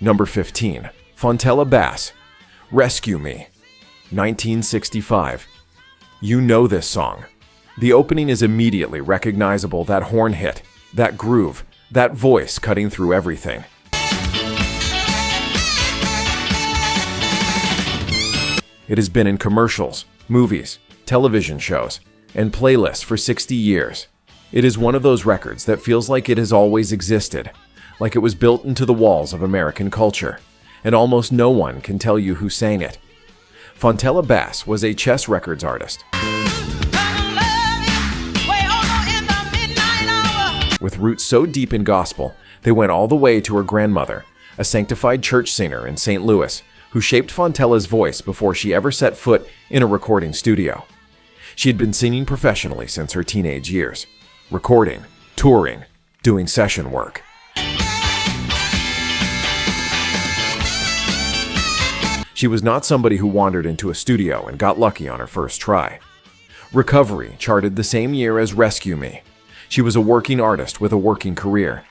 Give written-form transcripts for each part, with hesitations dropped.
Number 15. Fontella Bass, Rescue Me, 1965. You know this song. The opening is immediately recognizable, that horn hit, that groove, that voice cutting through everything. It has been in commercials, movies, television shows, and playlists for 60 years. It is one of those records that feels like it has always existed, like it was built into the walls of American culture, and almost no one can tell you who sang it. Fontella Bass was a Chess Records artist. With roots so deep in gospel, they went all the way to her grandmother, a sanctified church singer in St. Louis, who shaped Fontella's voice before she ever set foot in a recording studio. She had been singing professionally since her teenage years, recording, touring, doing session work. She was not somebody who wandered into a studio and got lucky on her first try. Recovery charted the same year as Rescue Me. She was a working artist with a working career.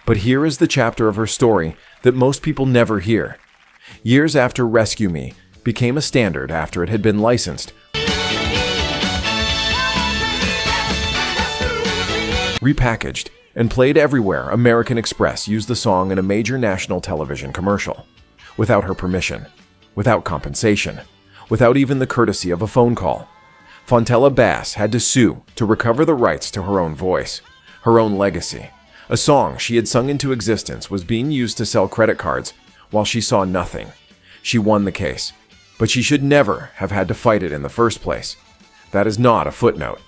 But here is the chapter of her story that most people never hear. Years after Rescue Me became a standard after it had been licensed, repackaged, and played everywhere, American Express used the song in a major national television commercial. Without her permission, without compensation, without even the courtesy of a phone call. Fontella Bass had to sue to recover the rights to her own voice, her own legacy. A song she had sung into existence was being used to sell credit cards while she saw nothing. She won the case, but she should never have had to fight it in the first place. That is not a footnote.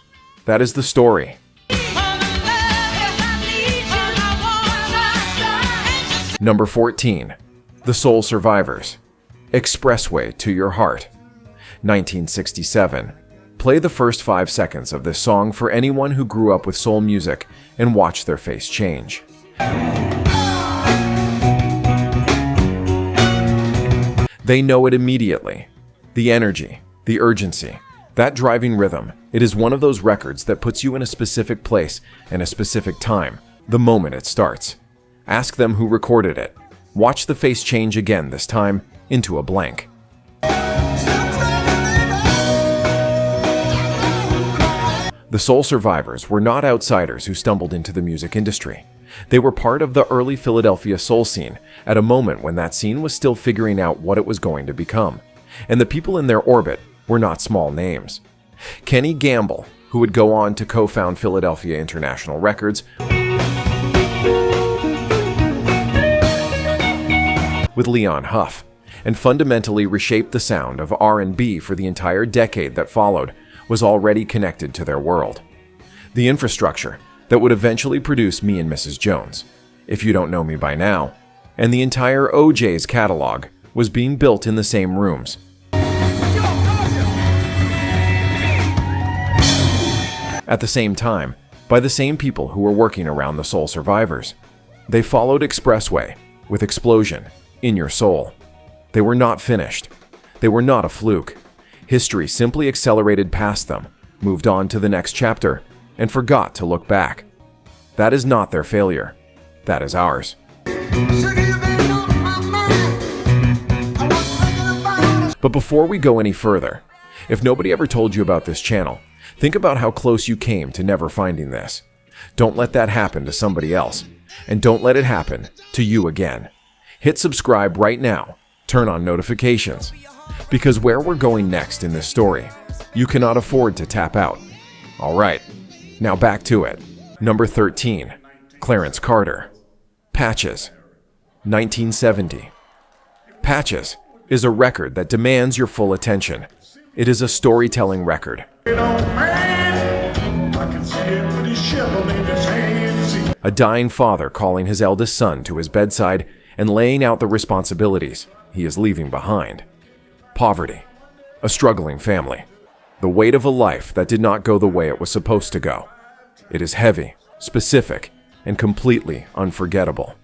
That is the story. Number 14. The Soul Survivors, Expressway to Your Heart, 1967. Play the first 5 seconds of this song for anyone who grew up with soul music and watched their face change. They know it immediately. The energy, the urgency, that driving rhythm. It is one of those records that puts you in a specific place and a specific time, the moment it starts. Ask them who recorded it. Watch the face change again, this time into a blank. The Soul Survivors were not outsiders who stumbled into the music industry. They were part of the early Philadelphia soul scene at a moment when that scene was still figuring out what it was going to become. And the people in their orbit were not small names. Kenny Gamble, who would go on to co-found Philadelphia International Records, with Leon Huff, and fundamentally reshaped the sound of R&B for the entire decade that followed, was already connected to their world. The infrastructure that would eventually produce Me and Mrs. Jones, If You Don't Know Me By Now, and the entire OJ's catalog was being built in the same rooms. At the same time, by the same people who were working around the Soul Survivors. They followed Expressway with Explosion, In Your Soul. They were not finished. They were not a fluke. History simply accelerated past them, moved on to the next chapter, and forgot to look back. That is not their failure. That is ours. But before we go any further, if nobody ever told you about this channel, think about how close you came to never finding this. Don't let that happen to somebody else, and don't let it happen to you again. Hit subscribe right now, turn on notifications, because where we're going next in this story, you cannot afford to tap out. Alright, now back to it. Number 13, Clarence Carter, Patches, 1970. Patches is a record that demands your full attention. It is a storytelling record. A dying father calling his eldest son to his bedside and laying out the responsibilities he is leaving behind. Poverty, a struggling family, the weight of a life that did not go the way it was supposed to go. It is heavy, specific, and completely unforgettable.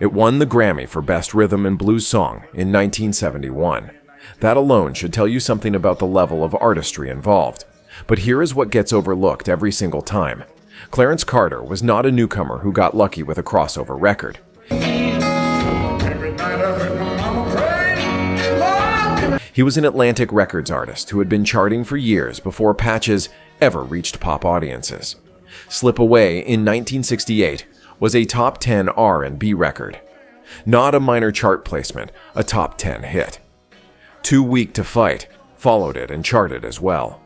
It won the Grammy for Best Rhythm and Blues Song in 1971. That alone should tell you something about the level of artistry involved. But here is what gets overlooked every single time. Clarence Carter was not a newcomer who got lucky with a crossover record. He was an Atlantic Records artist who had been charting for years before Patches ever reached pop audiences. Slip Away in 1968 was a top 10 R&B record. Not a minor chart placement, a top 10 hit. Too Weak to Fight followed it and charted as well.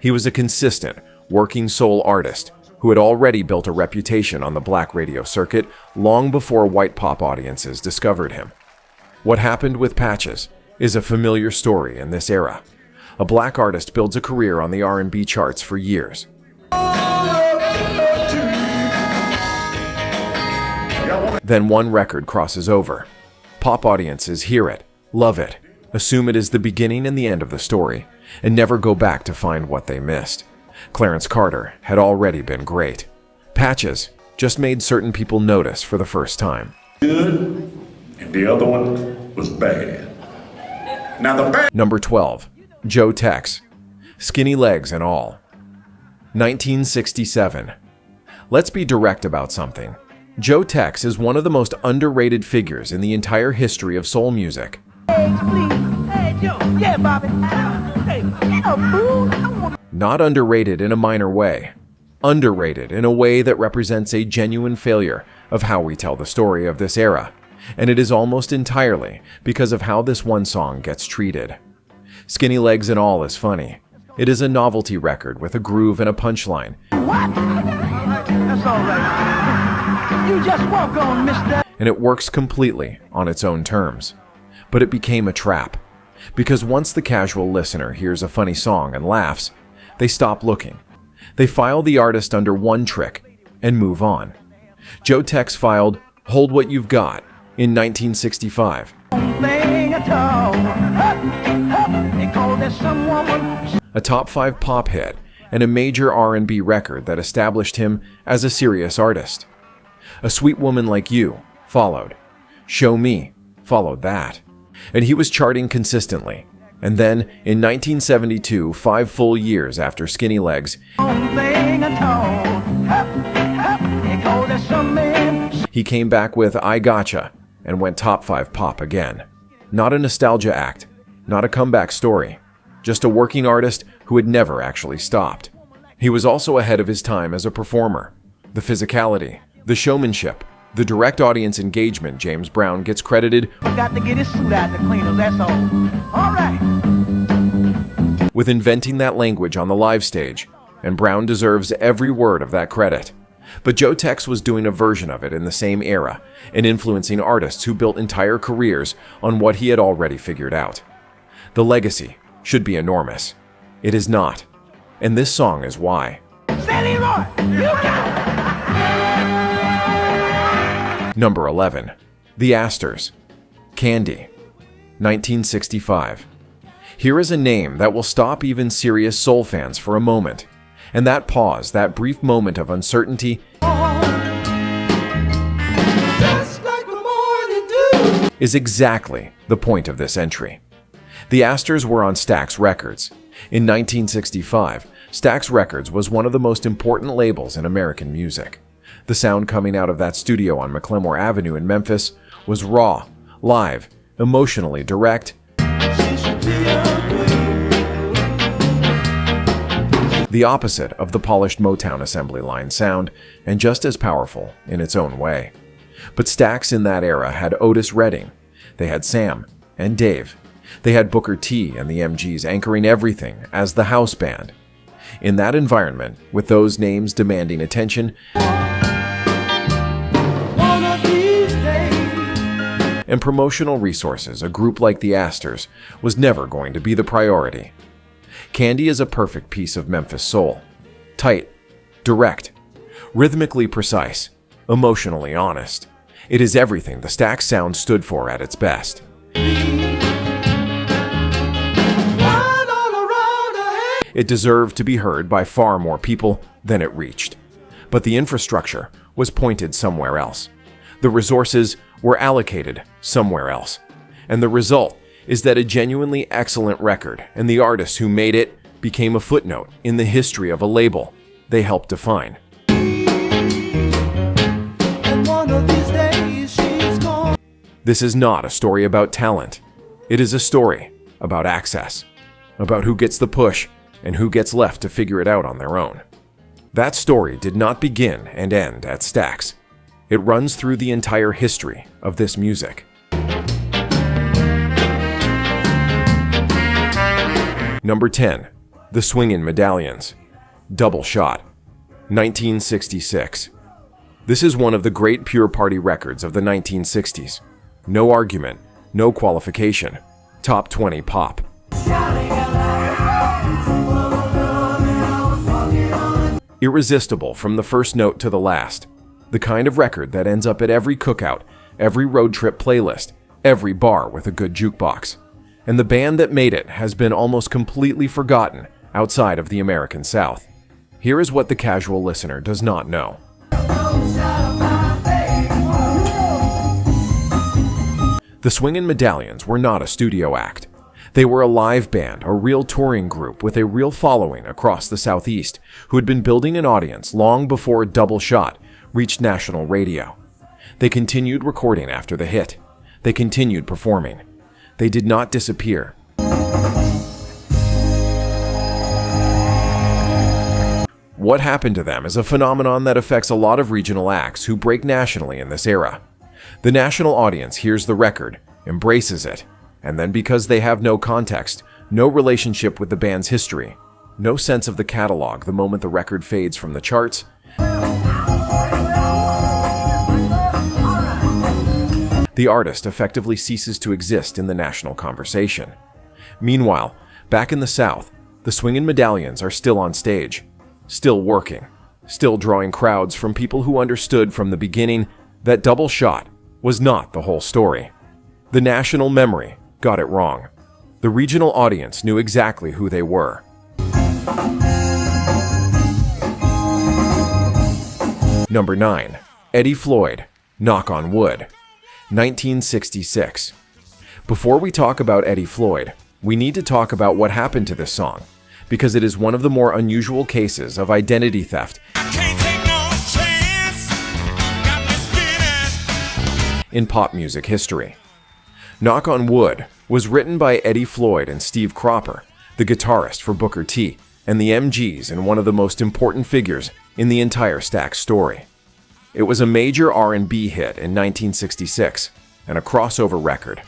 He was a consistent, working soul artist who had already built a reputation on the black radio circuit long before white pop audiences discovered him. What happened with Patches is a familiar story in this era. A black artist builds a career on the R&B charts for years. Then one record crosses over. Pop audiences hear it, love it, assume it is the beginning and the end of the story, and never go back to find what they missed. Clarence Carter had already been great. Patches just made certain people notice for the first time. Good, and the other one was bad. Now the bad. Number 12, Joe Tex, Skinny Legs and All. 1967. Let's be direct about something. Joe Tex is one of the most underrated figures in the entire history of soul music. Not underrated in a minor way. Underrated in a way that represents a genuine failure of how we tell the story of this era. And it is almost entirely because of how this one song gets treated. Skinny Legs and All is funny. It is a novelty record with a groove and a punchline. What? That's all right. You just walk on, mister. And it works completely on its own terms. But it became a trap. Because once the casual listener hears a funny song and laughs, they stop looking. They file the artist under one trick and move on. Joe Tex filed Hold What You've Got in 1965. A top 5 pop hit and a major R&B record that established him as a serious artist. A Sweet Woman Like You followed. Show Me followed that. And he was charting consistently. And then, in 1972, 5 full years after Skinny Legs, he came back with I Gotcha and went top 5 pop again. Not a nostalgia act, not a comeback story, just a working artist who had never actually stopped. He was also ahead of his time as a performer. The physicality, the showmanship, the direct audience engagement James Brown gets credited Got to get his suit out the cleaners, that's all. All right. with inventing that language on the live stage, and Brown deserves every word of that credit. But Joe Tex was doing a version of it in the same era and influencing artists who built entire careers on what he had already figured out. The legacy should be enormous. It is not. And this song is why. Sandy Roy, you got it. Number 11. The Astors. Candy. 1965. Here is a name that will stop even serious soul fans for a moment. And that pause, that brief moment of uncertainty, is exactly the point of this entry. The Astors were on Stax Records. In 1965, Stax Records was one of the most important labels in American music. The sound coming out of that studio on McLemore Avenue in Memphis was raw, live, emotionally direct, the opposite of the polished Motown assembly line sound, and just as powerful in its own way. But Stax in that era had Otis Redding. They had Sam and Dave. They had Booker T and the MGs anchoring everything as the house band. In that environment, with those names demanding attention, and promotional resources, a group like the Astors was never going to be the priority. Candy is a perfect piece of Memphis soul. Tight, direct, rhythmically precise, emotionally honest. It is everything the Stax sound stood for at its best. It deserved to be heard by far more people than it reached. But the infrastructure was pointed somewhere else. The resources were allocated somewhere else. And the result is that a genuinely excellent record and the artists who made it became a footnote in the history of a label they helped define. And one of these days she's gone. This is not a story about talent. It is a story about access, about who gets the push and who gets left to figure it out on their own. That story did not begin and end at Stax. It runs through the entire history of this music. Number 10. The Swingin' Medallions. Double Shot. 1966. This is one of the great pure party records of the 1960s. No argument, no qualification. Top 20 pop. Irresistible from the first note to the last. The kind of record that ends up at every cookout, every road trip playlist, every bar with a good jukebox. And the band that made it has been almost completely forgotten outside of the American South. Here is what the casual listener does not know. The Swingin' Medallions were not a studio act. They were a live band, a real touring group with a real following across the Southeast who had been building an audience long before Double Shot reached national radio. They continued recording after the hit. They continued performing. They did not disappear. What happened to them is a phenomenon that affects a lot of regional acts who break nationally in this era. The national audience hears the record, embraces it, and then because they have no context, no relationship with the band's history, no sense of the catalog the moment the record fades from the charts, the artist effectively ceases to exist in the national conversation. Meanwhile, back in the South, the Swingin' Medallions are still on stage, still working, still drawing crowds from people who understood from the beginning that Double Shot was not the whole story. The national memory got it wrong. The regional audience knew exactly who they were. Number 9. Eddie Floyd, Knock on Wood. 1966. Before we talk about Eddie Floyd, we need to talk about what happened to this song, because it is one of the more unusual cases of identity theft in pop music history. Knock on Wood was written by Eddie Floyd and Steve Cropper, the guitarist for Booker T, and the MGs, and one of the most important figures in the entire Stax story. It was a major R&B hit in 1966 and a crossover record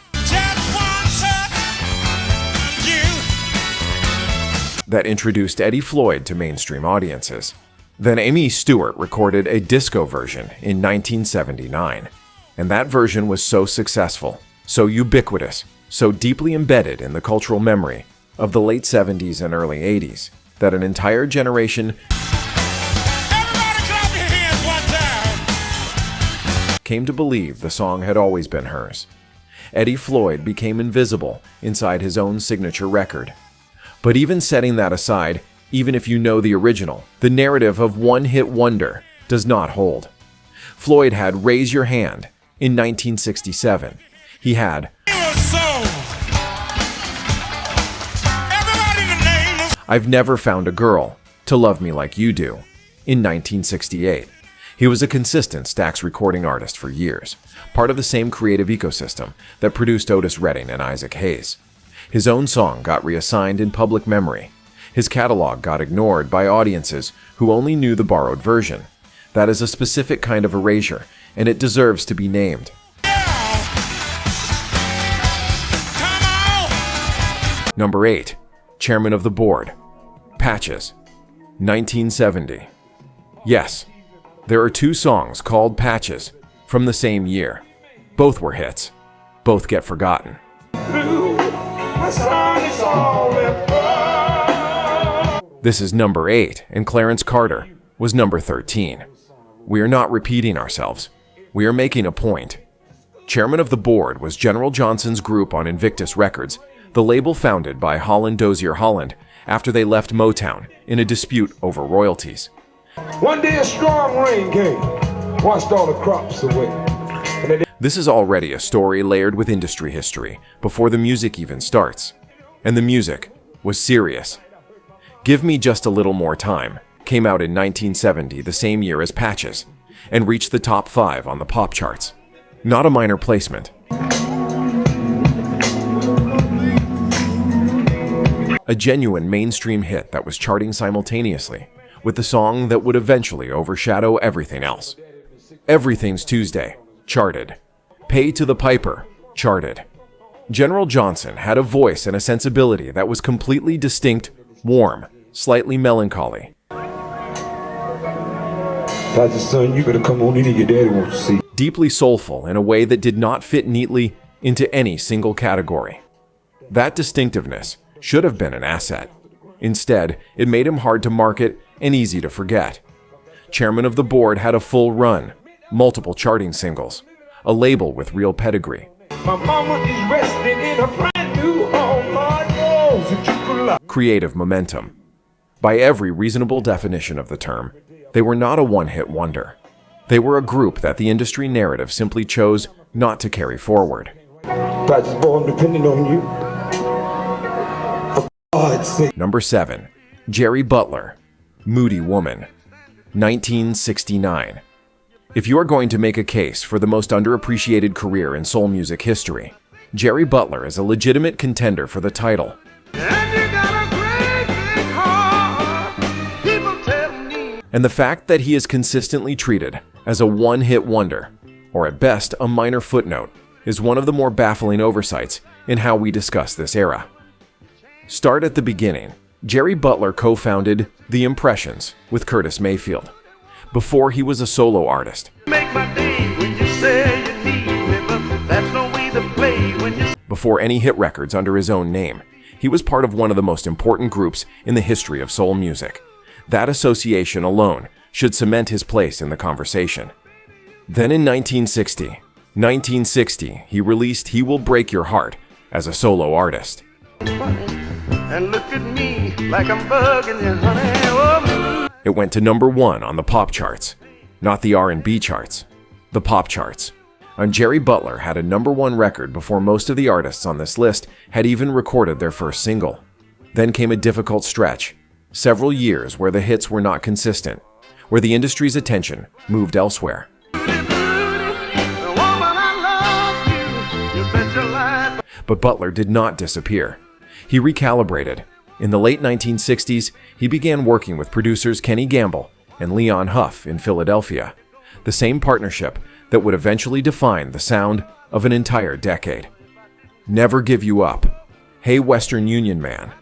that introduced Eddie Floyd to mainstream audiences. Then Amy Stewart recorded a disco version in 1979, and that version was so successful, so ubiquitous, so deeply embedded in the cultural memory of the late 70s and early 80s that an entire generation came to believe the song had always been hers. Eddie Floyd became invisible inside his own signature record. But even setting that aside, even if you know the original, the narrative of one-hit wonder does not hold. Floyd had Raise Your Hand in 1967. He had I've Never Found a Girl to Love Me Like You Do in 1968. He was a consistent Stax recording artist for years, part of the same creative ecosystem that produced Otis Redding and Isaac Hayes. His own song got reassigned in public memory. His catalog got ignored by audiences who only knew the borrowed version. That is a specific kind of erasure, and it deserves to be named. Number 8. Chairman of the Board. Patches. 1970. Yes, there are two songs called Patches from the same year. Both were hits. Both get forgotten. This is number 8, and Clarence Carter was number 13. We are not repeating ourselves. We are making a point. Chairman of the Board was General Johnson's group on Invictus Records, the label founded by Holland Dozier Holland after they left Motown in a dispute over royalties. One day a strong rain came, washed all the crops away. This is already a story layered with industry history before the music even starts. And the music was serious. Give Me Just a Little More Time came out in 1970, the same year as Patches, and reached the top 5 on the pop charts. Not a minor placement. A genuine mainstream hit that was charting simultaneously with the song that would eventually overshadow everything else. Everything's Tuesday charted. Pay to the Piper charted. General Johnson had a voice and a sensibility that was completely distinct, warm, slightly melancholy. Pastor, son, you better come on in and your daddy wants to see. Deeply soulful in a way that did not fit neatly into any single category. That distinctiveness should have been an asset. Instead, it made him hard to market and easy to forget. Chairman of the board had a full run, multiple charting singles, a label with real pedigree. My mama is resting in a brand new home. Lord knows that you could lie. Creative momentum. By every reasonable definition of the term, they were not a one-hit wonder. They were a group that the industry narrative simply chose not to carry forward. Pastor, boy, I'm depending on you. For God's sake. Number 7. Jerry Butler, Moody Woman, 1969. If you are going to make a case for the most underappreciated career in soul music history, Jerry Butler is a legitimate contender for the title. And the fact that he is consistently treated as a one-hit wonder, or at best a minor footnote, is one of the more baffling oversights in how we discuss this era. Start at the beginning. Jerry Butler co-founded The Impressions with Curtis Mayfield before he was a solo artist. Before any hit records under his own name, he was part of one of the most important groups in the history of soul music. That association alone should cement his place in the conversation. Then in 1960, he released He Will Break Your Heart as a solo artist. And look at me like I'm bugging you, honey. Oh. It went to number 1 on the pop charts, not the R&B charts, the pop charts. And Jerry Butler had a number 1 record before most of the artists on this list had even recorded their first single. Then came a difficult stretch, several years where the hits were not consistent, where the industry's attention moved elsewhere. But Butler did not disappear. He recalibrated. In the late 1960s, he began working with producers Kenny Gamble and Leon Huff in Philadelphia, the same partnership that would eventually define the sound of an entire decade. Never Give You Up, Hey Western Union Man,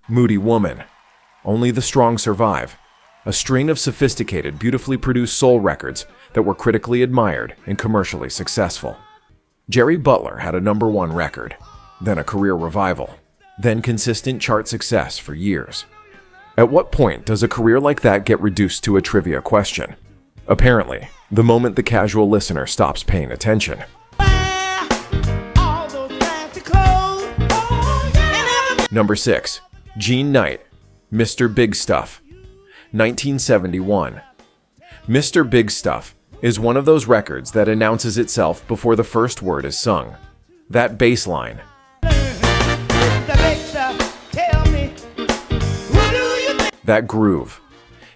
Moody Woman, Only the Strong Survive, a string of sophisticated, beautifully produced soul records that were critically admired and commercially successful. Jerry Butler had a number 1 record, then a career revival, then consistent chart success for years. At what point does a career like that get reduced to a trivia question? Apparently, the moment the casual listener stops paying attention. Number 6. Gene Knight, Mr. Big Stuff, 1971. Mr. Big Stuff is one of those records that announces itself before the first word is sung. That bass line. That groove.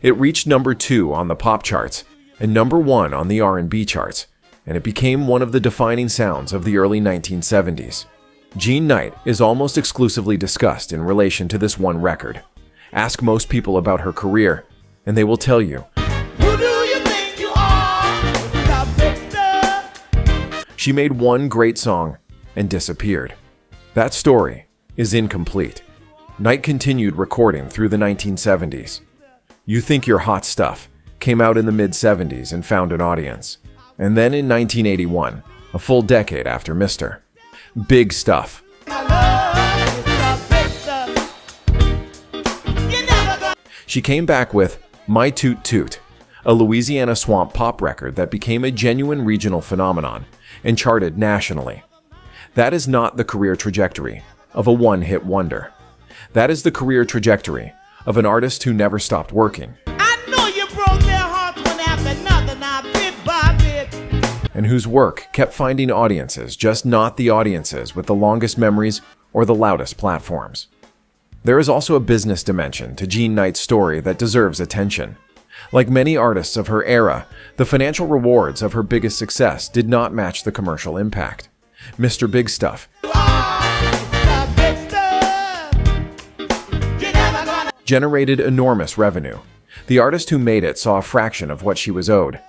It reached number 2 on the pop charts and number 1 on the R&B charts, and it became one of the defining sounds of the early 1970s. Gene Knight is almost exclusively discussed in relation to this one record. Ask most people about her career, and they will tell you, she made one great song and disappeared. That story is incomplete. Knight continued recording through the 1970s. You Think You're Hot Stuff came out in the mid-70s and found an audience. And then in 1981, a full decade after Mr. Big Stuff. She came back with My Toot Toot, a Louisiana swamp pop record that became a genuine regional phenomenon and charted nationally. That is not the career trajectory of a one-hit wonder. That is the career trajectory of an artist who never stopped working. I know you broke their heart. and whose work kept finding audiences, just not the audiences with the longest memories or the loudest platforms. There is also a business dimension to Jean Knight's story that deserves attention. Like many artists of her era, the financial rewards of her biggest success did not match the commercial impact. Mr. Big Stuff generated enormous revenue. The artist who made it saw a fraction of what she was owed.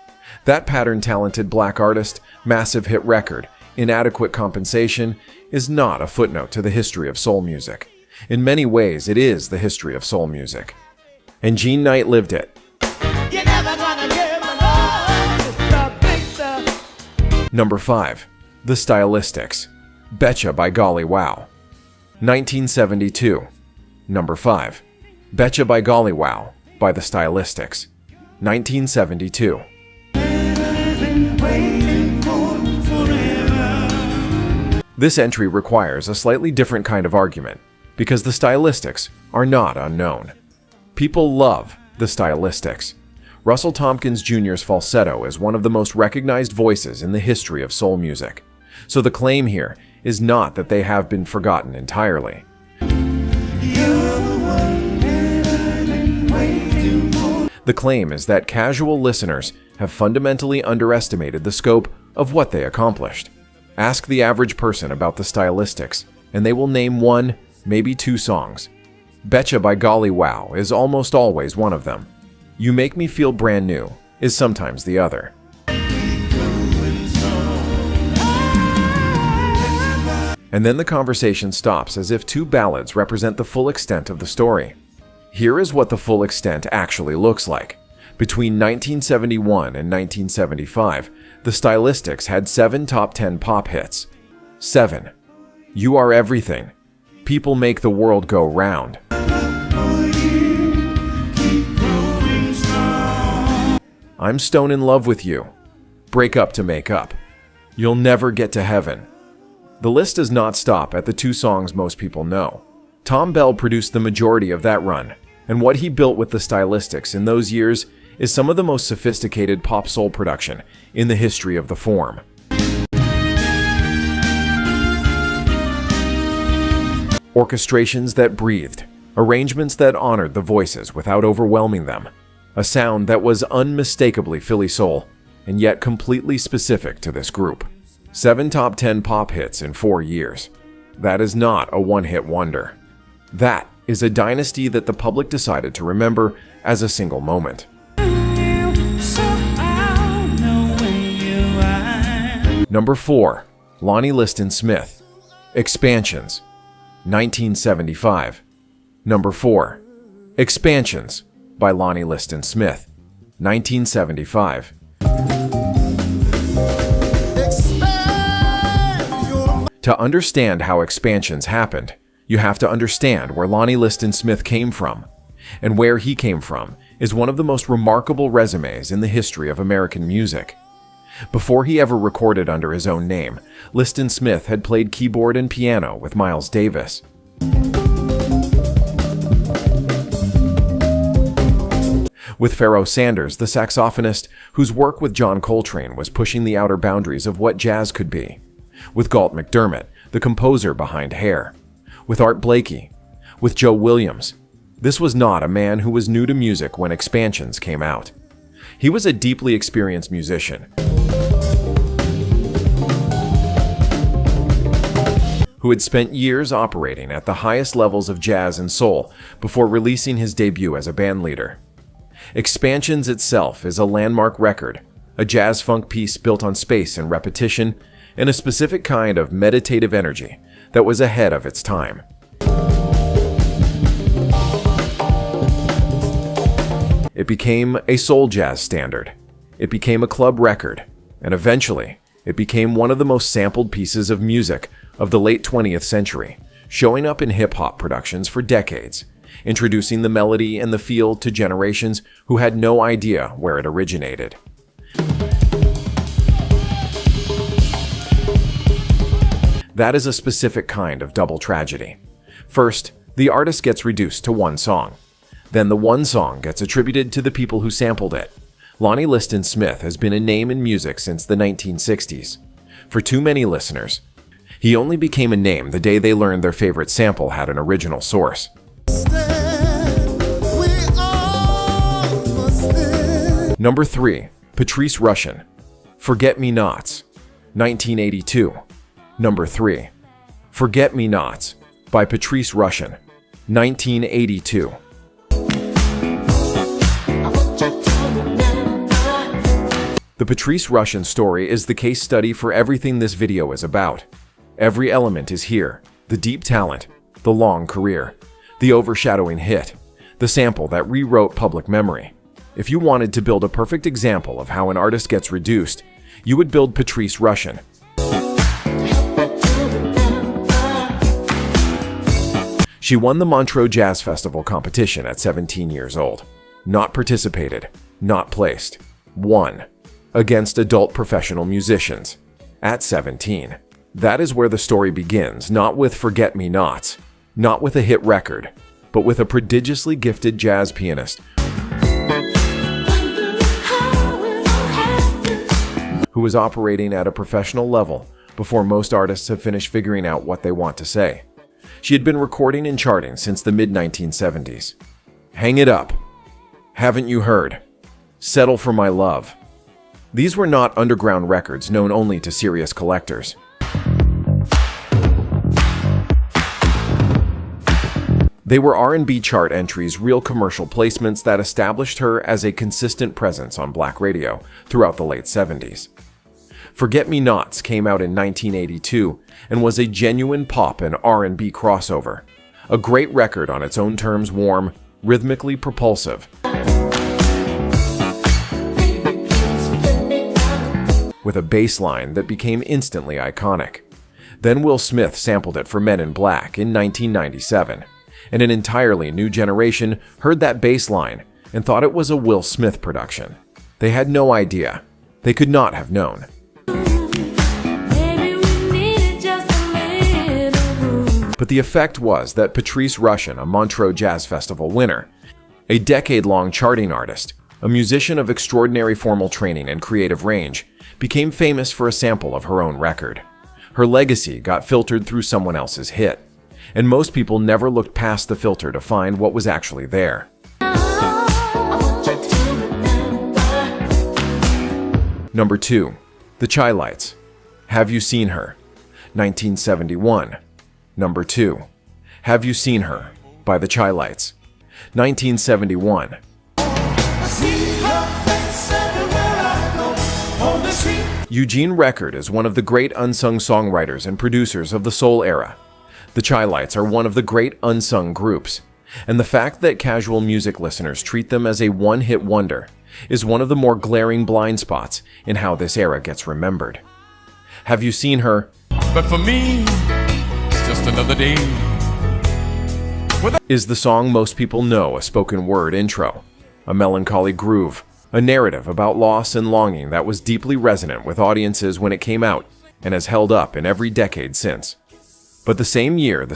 That pattern-talented black artist, massive hit record, inadequate compensation is not a footnote to the history of soul music. In many ways, it is the history of soul music. And Jean Knight lived it. Number 5. The Stylistics. Betcha by Golly Wow. 1972. Number 5. Betcha by Golly Wow by the Stylistics. 1972. This entry requires a slightly different kind of argument, because the Stylistics are not unknown. People love the Stylistics. Russell Tompkins Jr.'s falsetto is one of the most recognized voices in the history of soul music, so the claim here is not that they have been forgotten entirely. The claim is that casual listeners have fundamentally underestimated the scope of what they accomplished. Ask the average person about the Stylistics, and they will name one, maybe two songs. Betcha by Golly Wow is almost always one of them. You Make Me Feel Brand New is sometimes the other. And then the conversation stops as if two ballads represent the full extent of the story. Here is what the full extent actually looks like. Between 1971 and 1975, the Stylistics had 7 top 10 pop hits. 7. You Are Everything. People Make the World Go Round. I'm Stone in Love with You. Break Up to Make Up. You'll Never Get to Heaven. The list does not stop at the 2 songs most people know. Tom Bell produced the majority of that run, and what he built with the Stylistics in those years is some of the most sophisticated pop soul production in the history of the form. Orchestrations that breathed, arrangements that honored the voices without overwhelming them, a sound that was unmistakably Philly soul, and yet completely specific to this group. 7 top 10 pop hits in 4 years. That is not a one-hit wonder. That is a dynasty that the public decided to remember as a single moment. Number 4. Lonnie Liston Smith. Expansions. 1975. Number 4. Expansions by Lonnie Liston Smith. 1975. To understand how expansions happened, you have to understand where Lonnie Liston Smith came from. And where he came from is one of the most remarkable resumes in the history of American music. Before he ever recorded under his own name, Liston Smith had played keyboard and piano with Miles Davis. With Pharoah Sanders, the saxophonist, whose work with John Coltrane was pushing the outer boundaries of what jazz could be. With Galt McDermott, the composer behind Hair. With Art Blakey. With Joe Williams. This was not a man who was new to music when Expansions came out. He was a deeply experienced musician who had spent years operating at the highest levels of jazz and soul before releasing his debut as a bandleader. Expansions itself is a landmark record, a jazz-funk piece built on space and repetition, and a specific kind of meditative energy that was ahead of its time. It became a soul jazz standard. It became a club record, and eventually, it became one of the most sampled pieces of music of the late 20th century, showing up in hip-hop productions for decades, introducing the melody and the feel to generations who had no idea where it originated. That is a specific kind of double tragedy. First, the artist gets reduced to one song. Then the one song gets attributed to the people who sampled it, Lonnie Liston Smith has been a name in music since the 1960s. For too many listeners, he only became a name the day they learned their favorite sample had an original source. Number 3. Patrice Rushen, Forget-Me-Nots, 1982. Number 3. Forget-Me-Nots by Patrice Rushen, 1982. The Patrice Rushen story is the case study for everything this video is about. Every element is here: the deep talent, the long career, the overshadowing hit, the sample that rewrote public memory. If you wanted to build a perfect example of how an artist gets reduced, you would build Patrice Rushen. She won the Montreux Jazz Festival competition at 17 years old. Not participated, not placed. Won. Against adult professional musicians. At 17. That is where the story begins, not with Forget-Me-Nots, not with a hit record, but with a prodigiously gifted jazz pianist who was operating at a professional level before most artists have finished figuring out what they want to say. She had been recording and charting since the mid-1970s. Hang It Up, Haven't You Heard, Settle for My Love. These were not underground records known only to serious collectors. They were R&B chart entries, real commercial placements that established her as a consistent presence on black radio throughout the late 70s. Forget-Me-Nots came out in 1982 and was a genuine pop and R&B crossover. A great record on its own terms, warm, rhythmically propulsive, with a bass line that became instantly iconic. Then Will Smith sampled it for Men in Black in 1997, and an entirely new generation heard that bass line and thought it was a Will Smith production. They had no idea. They could not have known. But the effect was that Patrice Rushen, a Montreux Jazz Festival winner, a decade-long charting artist, a musician of extraordinary formal training and creative range, became famous for a sample of her own record. Her legacy got filtered through someone else's hit, and most people never looked past the filter to find what was actually there. Number 2. The Chi-Lites, Have You Seen Her, 1971. Number 2. Have You Seen Her by the Chi-Lites, 1971. Eugene Record is one of the great unsung songwriters and producers of the soul era. The Chi-Lites are one of the great unsung groups, and the fact that casual music listeners treat them as a one-hit wonder is one of the more glaring blind spots in how this era gets remembered. Have You Seen Her? But for me, it's just another day. Is the song most people know, a spoken word intro, a melancholy groove, a narrative about loss and longing that was deeply resonant with audiences when it came out and has held up in every decade since. But the same year,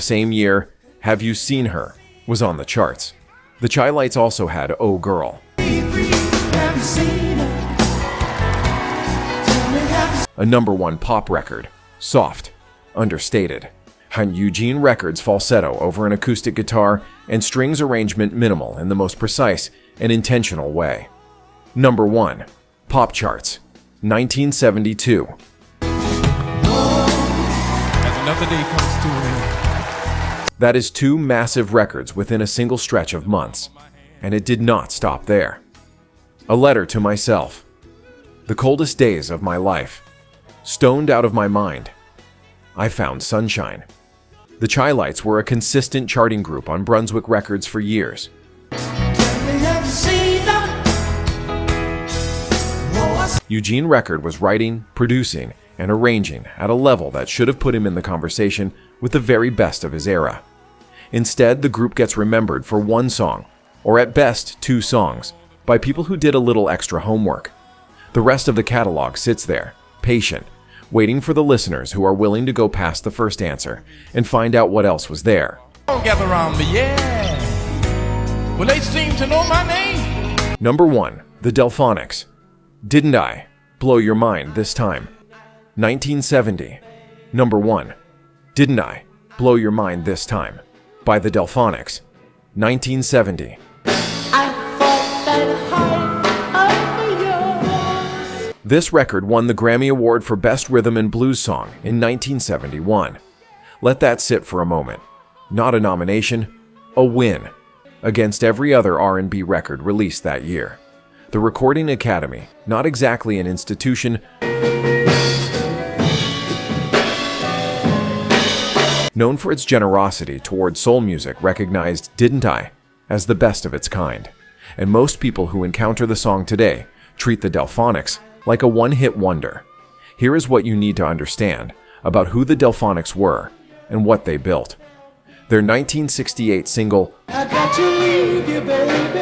Have You Seen Her was on the charts. The Chi-Lites also had Oh Girl, a number 1 pop record, soft, understated, and Eugene Record's falsetto over an acoustic guitar and strings arrangement minimal in the most precise and intentional way. Number 1, pop charts, 1972. As another day comes to an end. That is 2 massive records within a single stretch of months, and it did not stop there. A Letter to Myself, The Coldest Days of My Life, Stoned Out of My Mind, I Found Sunshine. The Chi-Lites were a consistent charting group on Brunswick Records for years. Eugene Record was writing, producing, and arranging at a level that should have put him in the conversation with the very best of his era. Instead, the group gets remembered for 1 song, or at best 2 songs, by people who did a little extra homework. The rest of the catalog sits there, patient, waiting for the listeners who are willing to go past the first answer and find out what else was there. Don't gather around me, yeah. Well, they seem to know my name. Number 1, The Delphonics, Didn't I Blow Your Mind This Time? 1970. Number 1. Didn't I Blow Your Mind This Time? By the Delphonics. 1970. This record won the Grammy Award for Best Rhythm and Blues Song in 1971. Let that sit for a moment. Not a nomination, a win, against every other R&B record released that year. The Recording Academy, not exactly an institution, known for its generosity toward soul music, recognized Didn't I as the best of its kind. And most people who encounter the song today treat the Delphonics like a one-hit wonder. Here is what you need to understand about who the Delphonics were and what they built. Their 1968 single, I Got to Leave You, Baby,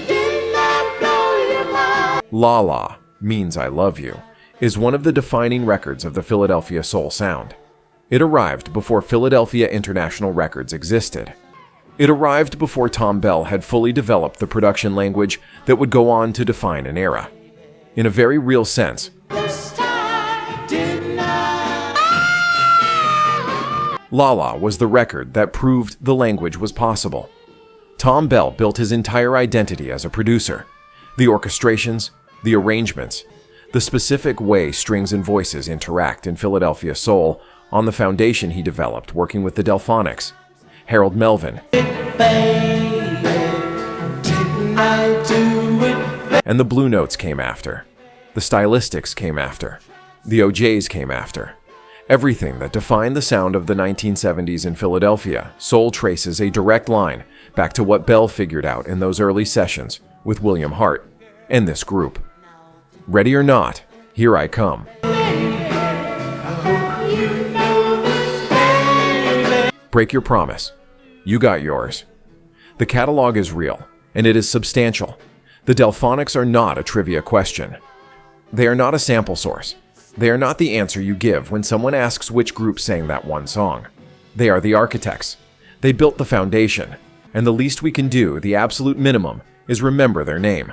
Didn't I Blow Your Mind? La La Means I Love You, is one of the defining records of the Philadelphia soul sound. It arrived before Philadelphia International Records existed. It arrived before Tom Bell had fully developed the production language that would go on to define an era. In a very real sense, La La was the record that proved the language was possible. Tom Bell built his entire identity as a producer. The orchestrations, the arrangements, the specific way strings and voices interact in Philadelphia soul on the foundation he developed working with the Delphonics. Harold Melvin and the Blue Notes came after. The Stylistics came after. The OJs came after. Everything that defined the sound of the 1970s in Philadelphia, soul traces a direct line back to what Bell figured out in those early sessions with William Hart and this group. Ready or not, here I come. Break your promise. You got yours. The catalog is real, and it is substantial. The Delphonics are not a trivia question. They are not a sample source. They are not the answer you give when someone asks which group sang that one song. They are the architects. They built the foundation, and the least we can do, the absolute minimum, is remember their name.